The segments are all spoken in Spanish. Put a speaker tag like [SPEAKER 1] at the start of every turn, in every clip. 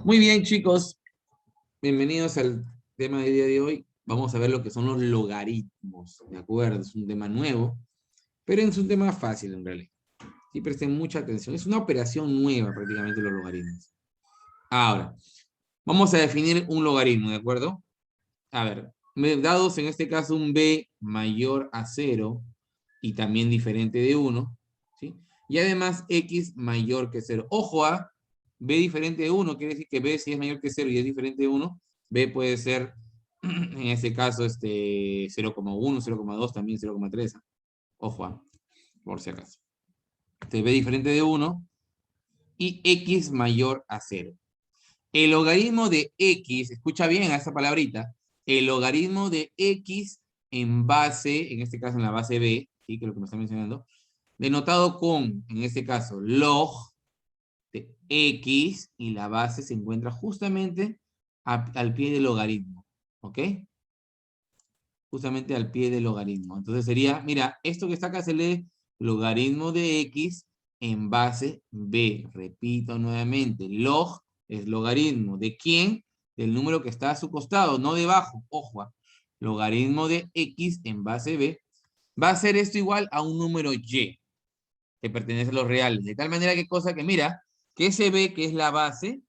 [SPEAKER 1] Muy bien, chicos. Bienvenidos al tema del día de hoy. Vamos a ver lo que son los logaritmos, ¿de acuerdo? Es un tema nuevo, pero es un tema fácil en realidad. Sí, presten mucha atención. Es una operación nueva prácticamente los logaritmos. Ahora, vamos a definir un logaritmo, ¿de acuerdo? A ver, dados en este caso un b mayor a 0 y también diferente de 1, ¿sí? Y además x mayor que 0. Ojo a b diferente de 1, quiere decir que b si es mayor que 0 y es diferente de 1, b puede ser, en este caso, 0,1, 0,2, también 0,3. Ojo a, por si acaso. Entonces b diferente de 1 y x mayor a 0. El logaritmo de x, escucha bien a esa palabrita, el logaritmo de x en base, en este caso en la base b, ¿sí? Que es lo que me está mencionando, denotado con, en este caso, log de x, y la base se encuentra justamente al pie del logaritmo, ¿ok? Justamente al pie del logaritmo. Entonces sería, mira, esto que está acá se lee logaritmo de x en base b. Repito nuevamente, log es logaritmo. ¿De quién? Del número que está a su costado, no debajo. Ojo, logaritmo de x en base b. Va a ser esto igual a un número y, que pertenece a los reales. De tal manera que cosa que, mira, que ese b, que es la base,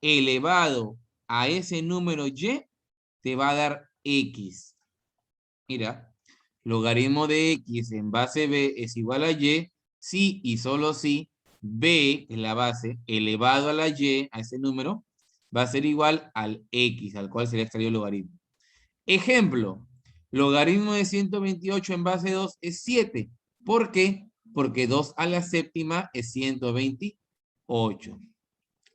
[SPEAKER 1] elevado a ese número y, te va a dar x. Mira, logaritmo de x en base b es igual a y si y solo si b en la base elevado a la y, a ese número, va a ser igual al x, al cual se le ha extraído el logaritmo. Ejemplo, logaritmo de 128 en base 2 es 7. ¿Por qué? Porque 2 a la séptima es 128.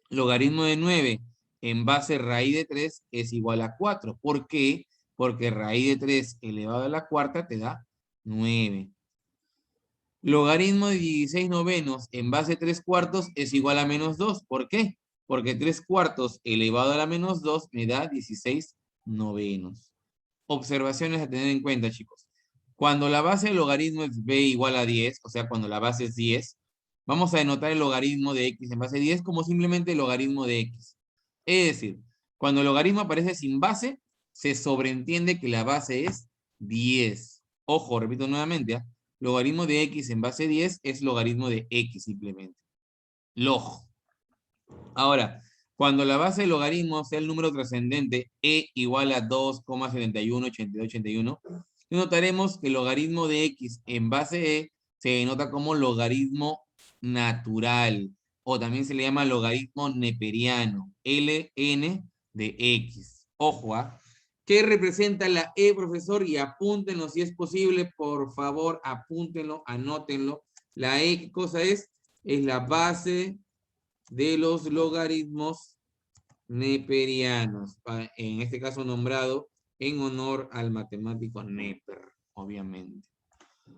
[SPEAKER 1] Logaritmo de 9 en base raíz de 3 es igual a 4. ¿Por qué? Porque raíz de 3 elevado a la cuarta te da 9. Logaritmo de 16 novenos en base 3 cuartos es igual a menos 2. ¿Por qué? Porque 3 cuartos elevado a la menos 2 me da 16 novenos. Observaciones a tener en cuenta, chicos. Cuando la base del logaritmo es b igual a 10, o sea, cuando la base es 10, vamos a denotar el logaritmo de x en base 10 como simplemente el logaritmo de x. Es decir, cuando el logaritmo aparece sin base, se sobreentiende que la base es 10. Ojo, repito nuevamente, ¿eh? Logaritmo de x en base 10 es logaritmo de x simplemente. Log. Ahora, cuando la base del logaritmo sea el número trascendente e igual a 2,718281, notaremos que el logaritmo de x en base e se denota como logaritmo natural, o también se le llama logaritmo neperiano, ln de x. Ojo, ¿ah? ¿Qué representa la e, profesor? Y apúntenlo si es posible, por favor, apúntenlo, anótenlo. La e, ¿qué cosa es? Es la base de los logaritmos neperianos, en este caso nombrado en honor al matemático Neper, obviamente.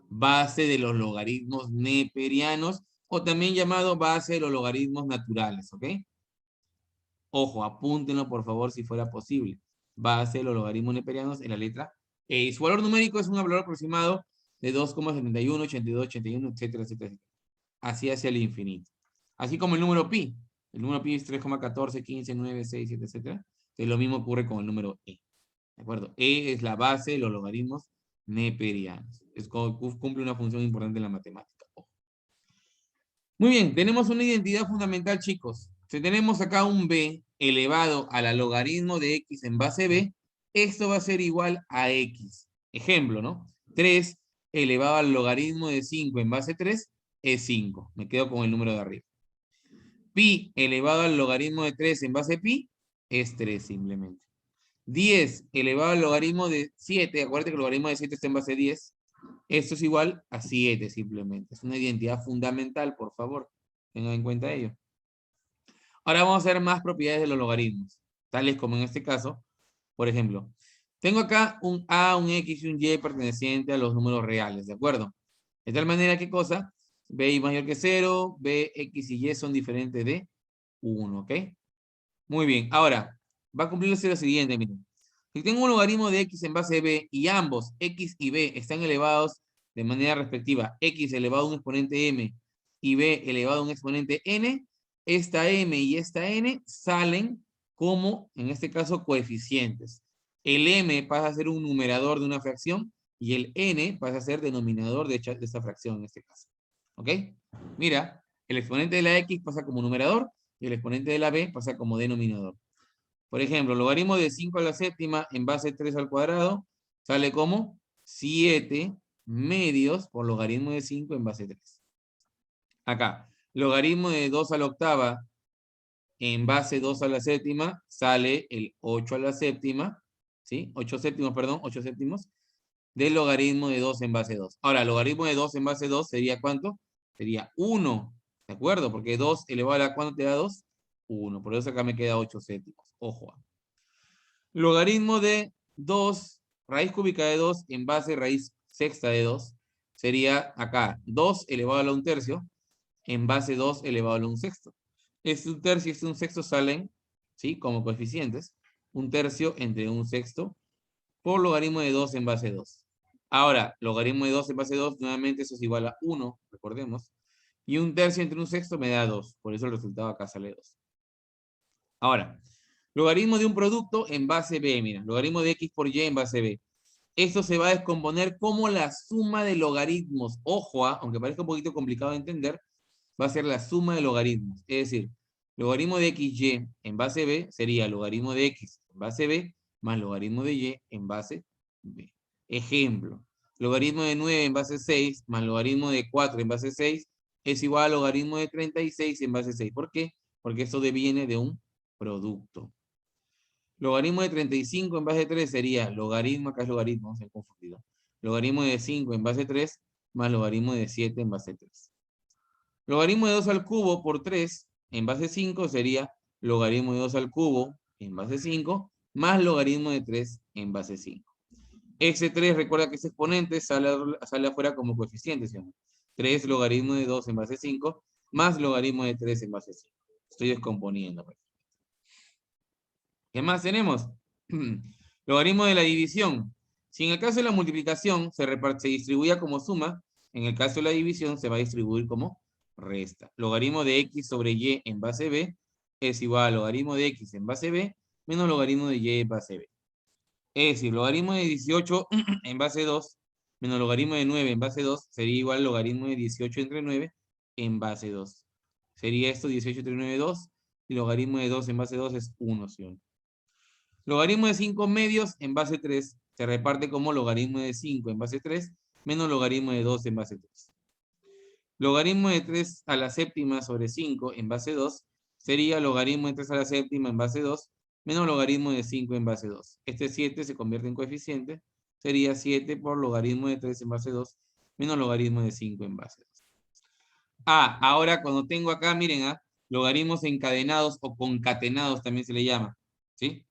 [SPEAKER 1] Base de los logaritmos neperianos, o también llamado base de los logaritmos naturales, ¿ok? Ojo, apúntenlo por favor si fuera posible. Base de los logaritmos neperianos en la letra E. Y su valor numérico es un valor aproximado de 2,71, 82, 81, etcétera, etcétera, etcétera. Así hacia el infinito. Así como el número pi. El número pi es 3,14, 15, 9, 6, 7, etcétera. Entonces lo mismo ocurre con el número e. ¿De acuerdo? E es la base de los logaritmos neperianos. Cumple una función importante en la matemática. Muy bien, tenemos una identidad fundamental, chicos. Si tenemos acá un b elevado a la logaritmo de x en base b, esto va a ser igual a x. Ejemplo, ¿no? 3 elevado al logaritmo de 5 en base 3 es 5. Me quedo con el número de arriba. Pi elevado al logaritmo de 3 en base pi es 3 simplemente. 10 elevado al logaritmo de 7, acuérdate que el logaritmo de 7 está en base 10. Esto es igual a 7 simplemente. Es una identidad fundamental, por favor. Tengan en cuenta ello. Ahora vamos a ver más propiedades de los logaritmos. Tales como en este caso, por ejemplo, tengo acá un a, un x y un y perteneciente a los números reales, ¿de acuerdo? De tal manera, ¿qué cosa? B mayor que 0, B, X y Y son diferentes de 1, ¿ok? Muy bien, ahora, va a cumplirse lo siguiente, miren. Si tengo un logaritmo de X en base B y ambos, X y B, están elevados de manera respectiva, X elevado a un exponente M y B elevado a un exponente N, esta m y esta n salen como, en este caso, coeficientes. El m pasa a ser un numerador de una fracción y el n pasa a ser denominador de esta fracción en este caso. ¿Ok? Mira, el exponente de la x pasa como numerador y el exponente de la b pasa como denominador. Por ejemplo, logaritmo de 5 a la séptima en base 3 al cuadrado sale como 7 medios por logaritmo de 5 en base 3. Acá, logaritmo de 2 a la octava en base 2 a la séptima sale el 8 a la séptima, ¿sí? 8 séptimos, perdón, 8 séptimos del logaritmo de 2 en base 2. Ahora, logaritmo de 2 en base 2 sería ¿cuánto? Sería 1, ¿de acuerdo? Porque 2 elevado a la ¿cuánto te da 2? 1, por eso acá me queda 8 séptimos. Ojo. Logaritmo de 2, raíz cúbica de 2 en base raíz sexta de 2 sería acá 2 elevado a la 1/3 en base 2 elevado a la 1/6. Este 1/3 y este 1/6 salen, ¿sí? Como coeficientes. 1/3 entre 1/6 por logaritmo de 2 en base 2. Ahora, logaritmo de 2 en base 2, nuevamente eso es igual a 1, recordemos. Y 1/3 entre 1/6 me da 2. Por eso el resultado acá sale 2. Ahora, logaritmo de un producto en base b, mira. Logaritmo de x por y en base b. Esto se va a descomponer como la suma de logaritmos. Ojo, aunque parezca un poquito complicado de entender, va a ser la suma de logaritmos. Es decir, logaritmo de xy en base b sería logaritmo de x en base b más logaritmo de y en base b. Ejemplo, logaritmo de 9 en base 6 más logaritmo de 4 en base 6 es igual a logaritmo de 36 en base 6. ¿Por qué? Porque esto deviene de un producto. Logaritmo de 35 en base 3 sería logaritmo, acá es logaritmo, no se han confundido. Logaritmo de 5 en base 3 más logaritmo de 7 en base 3. Logaritmo de 2 al cubo por 3 en base 5 sería logaritmo de 2 al cubo en base 5 más logaritmo de 3 en base 5. Ese 3, recuerda que ese exponente sale afuera como coeficiente, ¿sí? 3 logaritmo de 2 en base 5 más logaritmo de 3 en base 5. Estoy descomponiendo. ¿Qué más tenemos? Logaritmo de la división. Si en el caso de la multiplicación se distribuía como suma, en el caso de la división se va a distribuir como resta. Logaritmo de x sobre y en base b es igual a logaritmo de x en base b menos logaritmo de y en base b. Es decir, logaritmo de 18 en base 2 menos logaritmo de 9 en base 2 sería igual a logaritmo de 18 entre 9 en base 2. Sería esto 18 entre 9, 2. Y logaritmo de 2 en base 2 es 1, ¿sí? Logaritmo de 5 medios en base 3 se reparte como logaritmo de 5 en base 3 menos logaritmo de 2 en base 3. Logaritmo de 3 a la séptima sobre 5 en base 2 sería logaritmo de 3 a la séptima en base 2 menos logaritmo de 5 en base 2. Este 7 se convierte en coeficiente. Sería 7 por logaritmo de 3 en base 2 menos logaritmo de 5 en base 2. Ahora cuando tengo acá, miren, logaritmos encadenados o concatenados también se le llama. ¿Sí?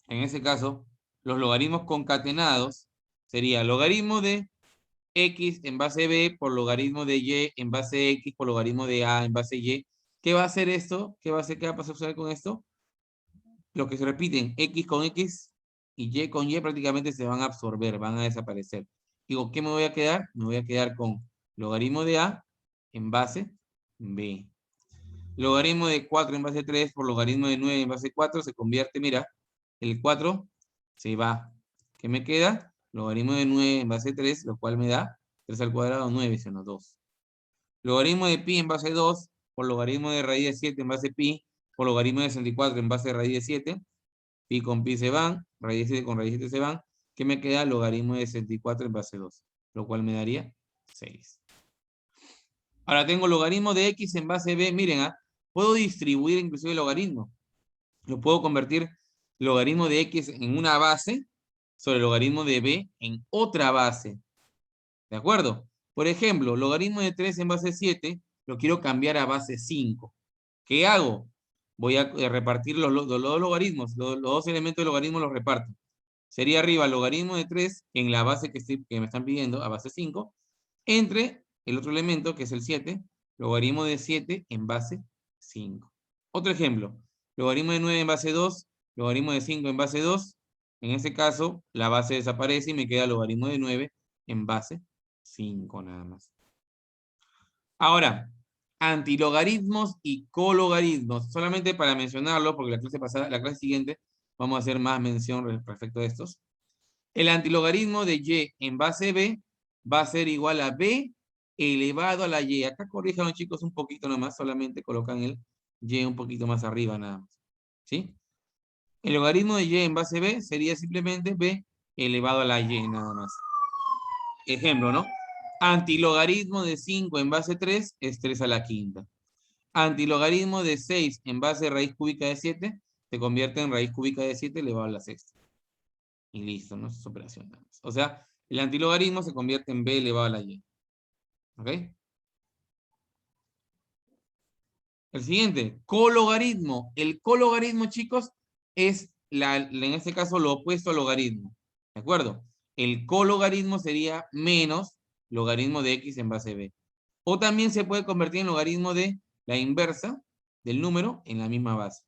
[SPEAKER 1] En ese caso, los logaritmos concatenados sería logaritmo de x en base b por logaritmo de y en base x por logaritmo de a en base y. ¿Qué va a hacer esto? ¿Qué va a pasar con esto? Lo que se repiten, x con x y y con y prácticamente se van a absorber, van a desaparecer. Digo, ¿qué me voy a quedar? Me voy a quedar con logaritmo de a en base b. Logaritmo de 4 en base 3 por logaritmo de 9 en base 4 se convierte, mira, el 4 se va. ¿Qué me queda? Logaritmo de 9 en base 3, lo cual me da 3 al cuadrado, 9, sino 2. Logaritmo de pi en base 2 por logaritmo de raíz de 7 en base pi por logaritmo de 64 en base de raíz de 7. Pi con pi se van, raíz de 7 con raíz de 7 se van. ¿Qué me queda? Logaritmo de 64 en base 2, lo cual me daría 6. Ahora tengo logaritmo de x en base b. Miren, puedo distribuir inclusive el logaritmo. Lo puedo convertir logaritmo de x en una base sobre logaritmo de b en otra base. ¿De acuerdo? Por ejemplo, logaritmo de 3 en base 7 lo quiero cambiar a base 5. ¿Qué hago? Voy a repartir los dos logaritmos. Los dos elementos de logaritmo los reparto. Sería arriba logaritmo de 3 en la base que me están pidiendo, a base 5, entre el otro elemento, que es el 7, logaritmo de 7 en base 5. Otro ejemplo, logaritmo de 9 en base 2, logaritmo de 5 en base 2. En este caso, la base desaparece y me queda logaritmo de 9 en base 5 nada más. Ahora, antilogaritmos y cologaritmos. Solamente para mencionarlo, porque la clase pasada, la clase siguiente, vamos a hacer más mención respecto a estos. El antilogaritmo de y en base b va a ser igual a b elevado a la y. Acá corrijan, chicos, un poquito nomás, solamente colocan el y un poquito más arriba nada más. ¿Sí? El logaritmo de y en base b sería simplemente b elevado a la y nada más. Ejemplo, ¿no? Antilogaritmo de 5 en base 3 es 3 a la quinta. Antilogaritmo de 6 en base de raíz cúbica de 7 se convierte en raíz cúbica de 7 elevado a la sexta. Y listo, ¿no? Es operación nada más. O sea, el antilogaritmo se convierte en b elevado a la y. ¿Ok? El siguiente, cologaritmo. El cologaritmo, chicos, es en este caso lo opuesto al logaritmo. ¿De acuerdo? El cologaritmo sería menos logaritmo de x en base b. O también se puede convertir en logaritmo de la inversa del número en la misma base.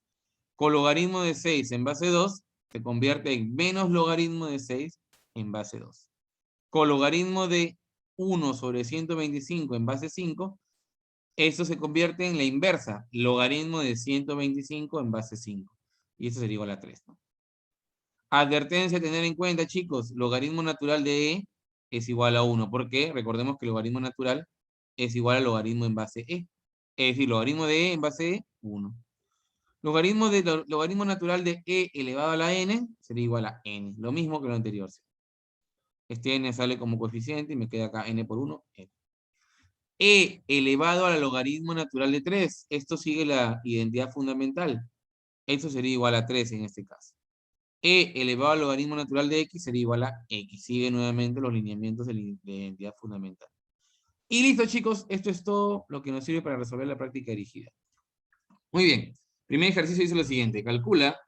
[SPEAKER 1] Cologaritmo de 6 en base 2 se convierte en menos logaritmo de 6 en base 2. Cologaritmo de 1 sobre 125 en base 5, esto se convierte en la inversa, logaritmo de 125 en base 5. Y eso sería igual a 3, ¿no? Advertencia a tener en cuenta, chicos, logaritmo natural de e es igual a 1. ¿Por qué? Recordemos que el logaritmo natural es igual al logaritmo en base e. Es decir, logaritmo de e en base e, 1. Logaritmo natural de e elevado a la n sería igual a n. Lo mismo que lo anterior. Este n sale como coeficiente y me queda acá n por 1. E elevado al logaritmo natural de 3. Esto sigue la identidad fundamental. Esto sería igual a 3 en este caso. E elevado al logaritmo natural de x sería igual a x. Sigue nuevamente los lineamientos de identidad fundamental. Y listo, chicos. Esto es todo lo que nos sirve para resolver la práctica dirigida. Muy bien. Primer ejercicio dice lo siguiente. Calcula,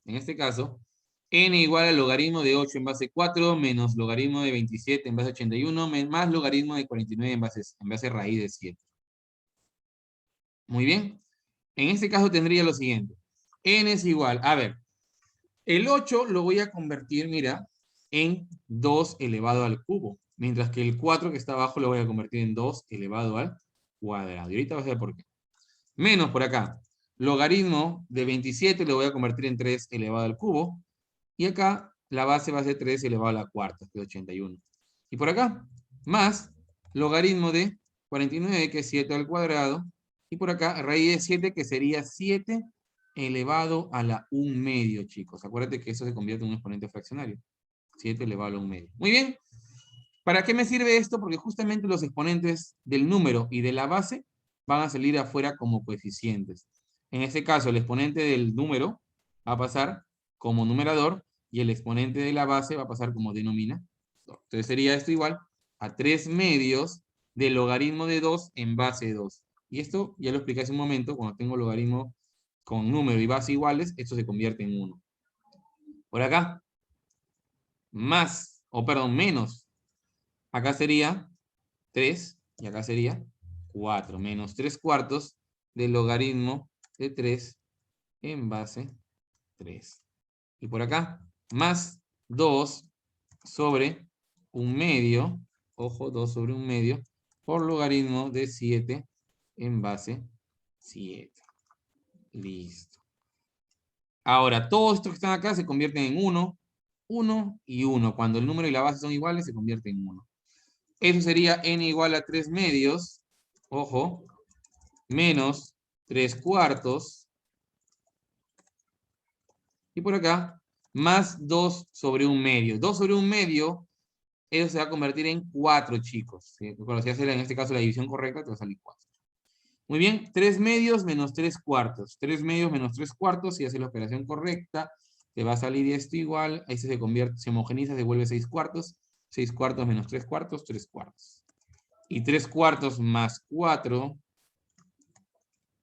[SPEAKER 1] en este caso, n igual al logaritmo de 8 en base 4 menos logaritmo de 27 en base 81 más logaritmo de 49 en base raíz de 7. Muy bien. En este caso tendría lo siguiente. N es igual, a ver, el 8 lo voy a convertir, mira, en 2 elevado al cubo. Mientras que el 4 que está abajo lo voy a convertir en 2 elevado al cuadrado. Y ahorita vas a ver por qué. Menos por acá. Logaritmo de 27 lo voy a convertir en 3 elevado al cubo. Y acá la base va a ser 3 elevado a la cuarta, que es 81. Y por acá, más logaritmo de 49, que es 7 al cuadrado. Y por acá, raíz de 7, que sería 7 elevado a la 1 medio, chicos. Acuérdate que eso se convierte en un exponente fraccionario. 7 elevado a la 1 medio. Muy bien. ¿Para qué me sirve esto? Porque justamente los exponentes del número y de la base van a salir afuera como coeficientes. En este caso, el exponente del número va a pasar como numerador y el exponente de la base va a pasar como denominador. Entonces sería esto igual a 3 medios del logaritmo de 2 en base 2. Y esto ya lo expliqué hace un momento, cuando tengo logaritmo con número y base iguales, esto se convierte en 1. Por acá, menos. Acá sería 3 y acá sería 4. Menos 3 cuartos del logaritmo de 3 en base 3. Y por acá, más 2 sobre 1 medio, ojo, 2 sobre 1 medio, por logaritmo de 7 en base 7. Listo. Ahora, todos estos que están acá se convierten en 1, 1 y 1. Cuando el número y la base son iguales, se convierte en 1. Eso sería n igual a 3 medios, ojo, menos 3 cuartos. Y por acá, más 2 sobre 1 medio. 2 sobre 1 medio, eso se va a convertir en 4, chicos. ¿Sí? Cuando se hace en este caso la división correcta, te va a salir 4. Muy bien, 3 medios menos 3 cuartos. 3 medios menos 3 cuartos, si haces la operación correcta, te va a salir esto igual. Ahí se convierte, se homogeniza, se vuelve 6 cuartos. 6 cuartos menos 3 cuartos, 3 cuartos. Y 3 cuartos más 4.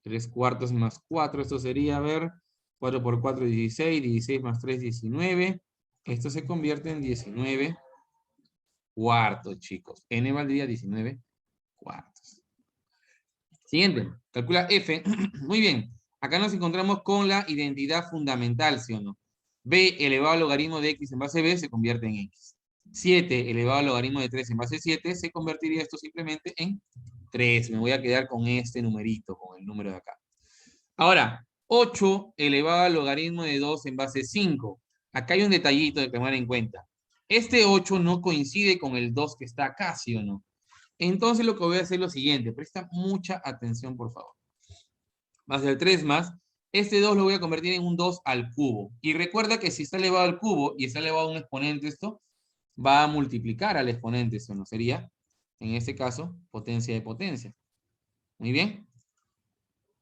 [SPEAKER 1] 3 cuartos más 4, esto sería, a ver, 4 por 4, 16, 16 más 3, 19. Esto se convierte en 19 cuartos, chicos. N valdría 19 cuartos. Siguiente, calcula F. Muy bien, acá nos encontramos con la identidad fundamental, ¿sí o no? B elevado al logaritmo de x en base b se convierte en x. 7 elevado al logaritmo de 3 en base 7 se convertiría esto simplemente en 3. Me voy a quedar con este numerito, con el número de acá. Ahora, 8 elevado al logaritmo de 2 en base 5. Acá hay un detallito de tomar en cuenta. Este 8 no coincide con el 2 que está acá, ¿sí o no? Entonces lo que voy a hacer es lo siguiente. Presta mucha atención, por favor. Va a ser 3 más. Este 2 lo voy a convertir en un 2 al cubo. Y recuerda que si está elevado al cubo y está elevado a un exponente esto, va a multiplicar al exponente, eso no sería, en este caso, potencia de potencia. Muy bien.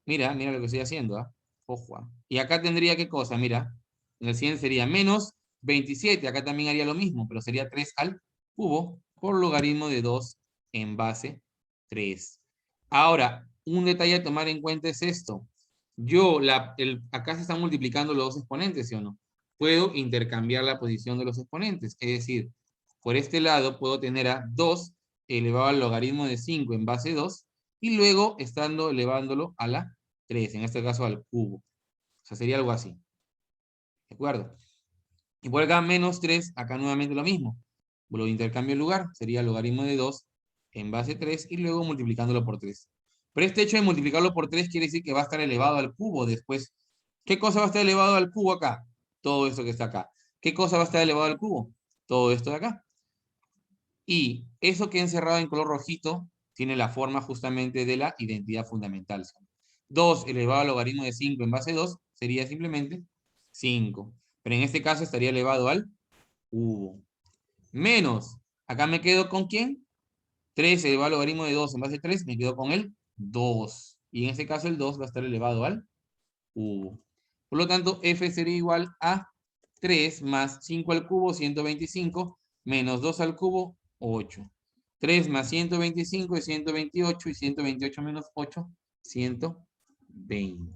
[SPEAKER 1] Mira, mira lo que estoy haciendo, ¿ah? Ojo, ¿ah? Y acá tendría, ¿qué cosa? Mira, en el siguiente sería menos 27. Acá también haría lo mismo, pero sería 3 al cubo por logaritmo de 2 en base 3. Ahora, un detalle a tomar en cuenta es esto. Acá se están multiplicando los dos exponentes, ¿sí o no? Puedo intercambiar la posición de los exponentes. Es decir, por este lado puedo tener a 2 elevado al logaritmo de 5 en base 2 y luego estando elevándolo a la 3, en este caso al cubo. O sea, sería algo así. ¿De acuerdo? Y por acá menos 3, acá nuevamente lo mismo. Lo intercambio el lugar, sería logaritmo de 2 en base 3 y luego multiplicándolo por 3. Pero este hecho de multiplicarlo por 3 quiere decir que va a estar elevado al cubo después. ¿Qué cosa va a estar elevado al cubo acá? Todo esto que está acá. ¿Qué cosa va a estar elevado al cubo? Todo esto de acá. Y eso que he encerrado en color rojito tiene la forma justamente de la identidad fundamental. 2 elevado al logaritmo de 5 en base 2 sería simplemente 5. Pero en este caso estaría elevado al cubo. Menos, acá me quedo con ¿quién? 3 elevado al logaritmo de 2 en base 3, me quedo con el 2. Y en este caso el 2 va a estar elevado al cubo. Por lo tanto, f sería igual a 3 más 5 al cubo, 125, menos 2 al cubo, 8. 3 más 125 es 128 y 128 menos 8, 120.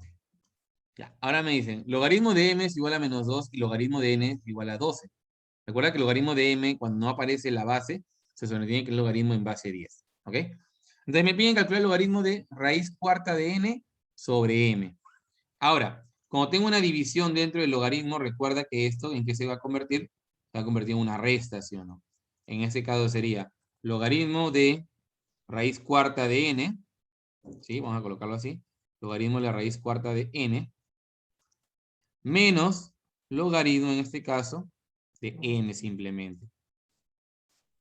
[SPEAKER 1] Ya, ahora me dicen, logaritmo de m es igual a menos 2 y logaritmo de n es igual a 12. Recuerda que el logaritmo de m, cuando no aparece la base, se sostiene que es el logaritmo en base 10. ¿Ok? Entonces me piden calcular el logaritmo de raíz cuarta de n sobre m. Ahora, como tengo una división dentro del logaritmo, recuerda que esto, ¿en qué se va a convertir? Se va a convertir en una resta, ¿sí o no? En este caso sería logaritmo de raíz cuarta de n, ¿sí? Vamos a colocarlo así. Logaritmo de la raíz cuarta de n, menos logaritmo, en este caso, de n simplemente.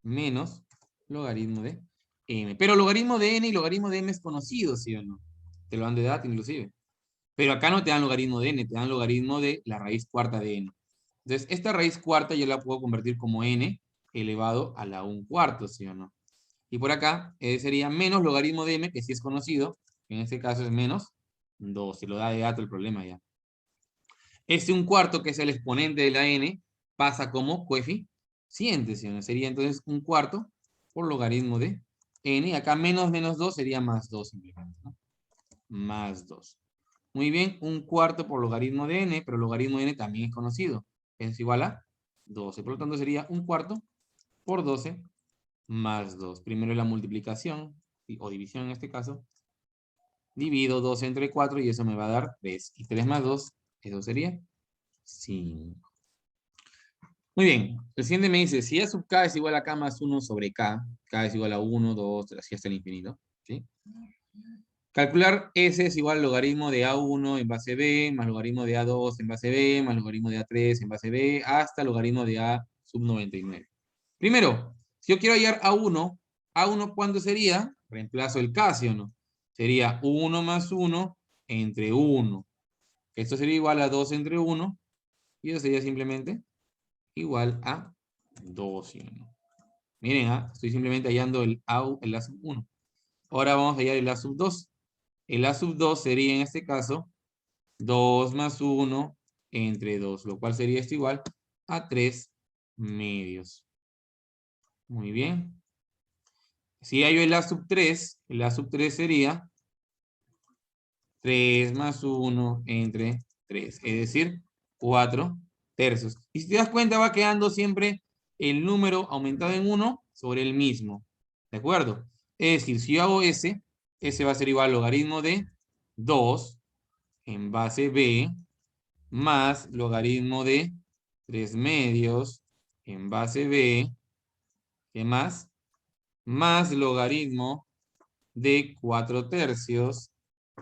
[SPEAKER 1] Menos logaritmo de m. Pero logaritmo de n y logaritmo de m es conocido, ¿sí o no? Te lo dan de edad, inclusive. Pero acá no te dan logaritmo de n, te dan logaritmo de la raíz cuarta de n. Entonces, esta raíz cuarta yo la puedo convertir como n elevado a la 1/4, ¿sí o no? Y por acá sería menos logaritmo de m, que sí es conocido, que en este caso es menos 2. Se lo da de dato el problema ya. Este 1/4, que es el exponente de la n, pasa como coeficiente, ¿sí o no? Sería entonces 1/4 por logaritmo de n. Y acá menos 2 sería más 2 simplemente, ¿no? Más 2. Muy bien, 1/4 por logaritmo de n, pero logaritmo de n también es conocido. Es igual a 12. Por lo tanto, sería 1/4 por 12 más 2. Primero la multiplicación, o división en este caso. Divido 12 entre 4 y eso me va a dar 3. Y 3 más 2, eso sería 5. Muy bien, el siguiente me dice, si a sub k es igual a k más 1 sobre k es igual a 1, 2, así hasta el infinito, ¿sí? Calcular S es igual al logaritmo de A1 en base B, más logaritmo de A2 en base B, más logaritmo de A3 en base B, hasta logaritmo de A sub 99. Primero, si yo quiero hallar A1 ¿cuánto sería? Reemplazo el K, ¿sí o no? Sería 1 más 1 entre 1. Esto sería igual a 2 entre 1, y eso sería simplemente igual a 2, ¿sí o no? Miren, estoy simplemente hallando el A sub 1. Ahora vamos a hallar el A sub 2. El A sub 2 sería en este caso 2 más 1 entre 2, lo cual sería esto igual a 3 medios. Muy bien. Si hallo el A sub 3, el A sub 3 sería 3 más 1 entre 3, es decir, 4 tercios. Y si te das cuenta va quedando siempre el número aumentado en 1 sobre el mismo. ¿De acuerdo? Es decir, si yo hago S va a ser igual al logaritmo de 2 en base B más logaritmo de 3 medios en base B, ¿qué más? Más logaritmo de 4/3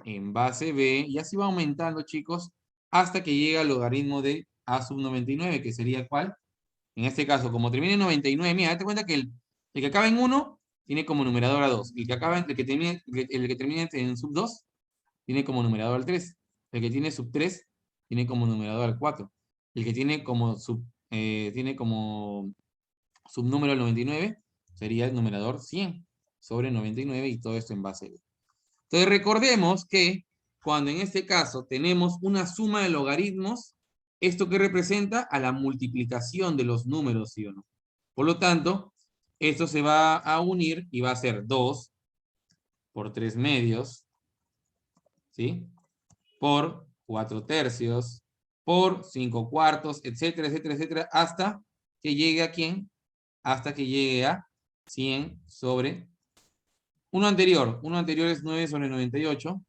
[SPEAKER 1] en base B, y así va aumentando, chicos, hasta que llega al logaritmo de A sub 99, que sería ¿cuál? En este caso, como termina en 99, mira, date cuenta que el que acaba en 1 tiene como numerador a 2. El que termina en sub 2 tiene como numerador al 3. El que tiene sub 3 tiene como numerador al 4. El que tiene como subnúmero el 99 sería el numerador 100 sobre 99 y todo esto en base B. Entonces recordemos que cuando en este caso tenemos una suma de logaritmos, ¿esto qué representa? A la multiplicación de los números, ¿sí o no? Por lo tanto, esto se va a unir y va a ser 2 por 3 medios, ¿sí? Por 4/3, por 5/4, etcétera, etcétera, etcétera, hasta que llegue a ¿quién? Hasta que llegue a 100 sobre uno anterior. Uno anterior es 9 sobre 98.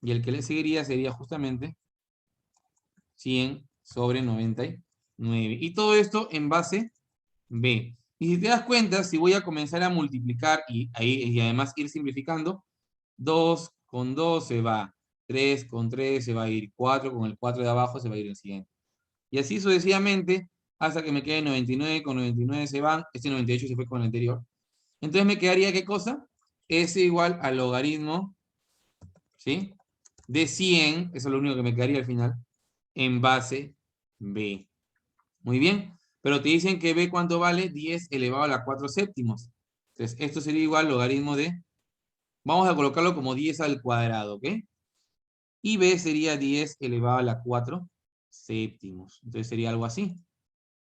[SPEAKER 1] Y el que le seguiría sería justamente 100 sobre 99. Y todo esto en base B. Y si te das cuenta, si voy a comenzar a multiplicar y además ir simplificando, 2 con 2 se va, 3 con 3 se va a ir, 4 con el 4 de abajo se va a ir el siguiente. Y así sucesivamente hasta que me quede 99 con 99 se van, este 98 se fue con el anterior. Entonces me quedaría, ¿qué cosa? S igual al logaritmo, ¿sí? De 100, eso es lo único que me quedaría al final, en base B. Muy bien, pero te dicen que B, ¿cuánto vale? 10 elevado a la 4 séptimos. Entonces, esto sería igual logaritmo de, vamos a colocarlo como 10 al cuadrado, ¿ok? Y B sería 10 elevado a la 4 séptimos. Entonces sería algo así,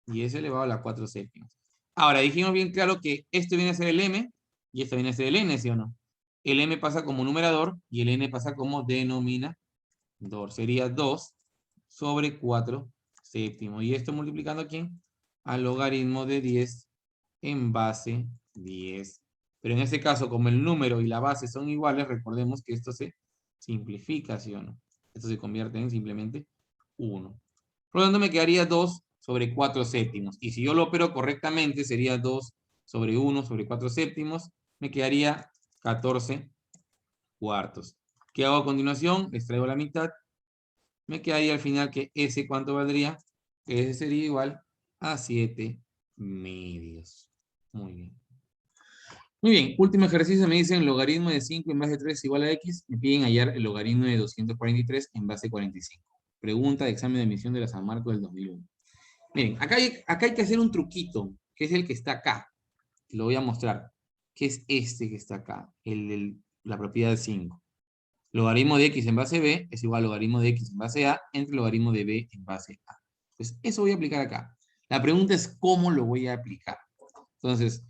[SPEAKER 1] 10 elevado a la 4 séptimos. Ahora, dijimos bien claro que esto viene a ser el M y esto viene a ser el N, ¿sí o no? El M pasa como numerador y el N pasa como denominador. Sería 2 sobre 4 séptimos. ¿Y esto multiplicando a quién? Al logaritmo de 10 en base 10. Pero en este caso, como el número y la base son iguales, recordemos que esto se simplifica, ¿sí o no? Esto se convierte en simplemente 1. Por lo tanto, me quedaría 2 sobre 4 séptimos. Y si yo lo opero correctamente, sería 2 sobre 1 sobre 4 séptimos. Me quedaría 14 cuartos. ¿Qué hago a continuación? Extraigo la mitad. Me quedaría al final que S, ¿cuánto valdría? Que S sería igual a 7 medios. Muy bien. Muy bien, último ejercicio, me dicen logaritmo de 5 en base 3 igual a X. Me piden hallar el logaritmo de 243 en base 45. Pregunta de examen de admisión de la San Marcos del 2001. Miren, acá hay que hacer un truquito, que es el que está acá. Lo voy a mostrar. Que es este que está acá, el de la propiedad de 5. Logaritmo de X en base B es igual a logaritmo de X en base A entre logaritmo de B en base A. Pues eso voy a aplicar acá. La pregunta es cómo lo voy a aplicar. Entonces,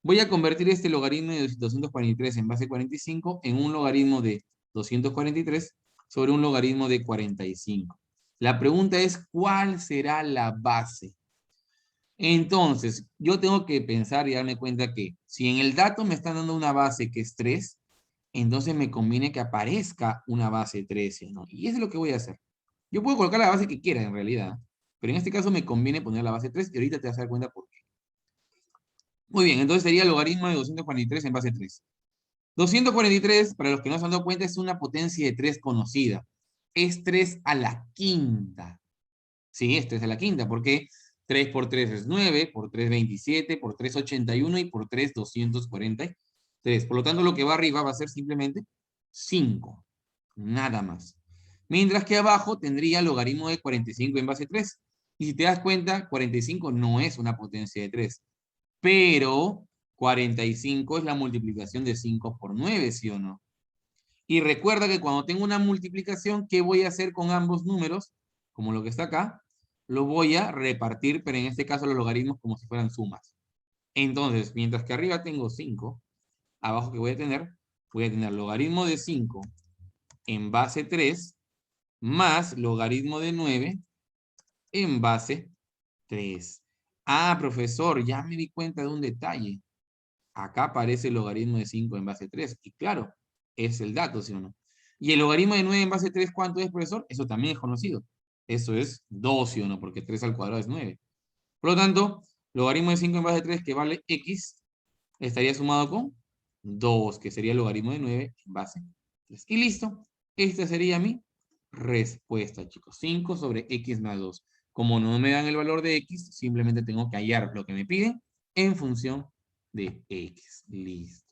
[SPEAKER 1] voy a convertir este logaritmo de 243 en base 45 en un logaritmo de 243 sobre un logaritmo de 45. La pregunta es, ¿cuál será la base? Entonces, yo tengo que pensar y darme cuenta que si en el dato me están dando una base que es 3, entonces me conviene que aparezca una base 13, ¿no? Y eso es lo que voy a hacer. Yo puedo colocar la base que quiera en realidad, pero en este caso me conviene poner la base 3 y ahorita te vas a dar cuenta por qué. Muy bien, entonces sería el logaritmo de 243 en base 3. 243, para los que no se han dado cuenta, es una potencia de 3 conocida. Es 3 a la quinta. Sí, es 3 a la quinta, porque 3 por 3 es 9, por 3 27, por 3 81 y por 3 243. Por lo tanto, lo que va arriba va a ser simplemente 5. Nada más. Mientras que abajo tendría logaritmo de 45 en base 3. Y si te das cuenta, 45 no es una potencia de 3. Pero 45 es la multiplicación de 5 por 9, ¿sí o no? Y recuerda que cuando tengo una multiplicación, ¿qué voy a hacer con ambos números? Como lo que está acá, lo voy a repartir, pero en este caso los logaritmos como si fueran sumas. Entonces, mientras que arriba tengo 5, abajo que voy a tener logaritmo de 5 en base 3 más logaritmo de 9 en base 3. Ah, profesor, ya me di cuenta de un detalle. Acá aparece el logaritmo de 5 en base 3. Y claro, es el dato, ¿sí o no? Y el logaritmo de 9 en base 3, ¿cuánto es, profesor? Eso también es conocido. Eso es 2, ¿sí o no? Porque 3 al cuadrado es 9. Por lo tanto, logaritmo de 5 en base 3 que vale x estaría sumado con 2, que sería el logaritmo de 9 en base 3. Y listo. Esta sería mi respuesta, chicos. 5 sobre x más 2. Como no me dan el valor de x, simplemente tengo que hallar lo que me piden en función de x. Listo.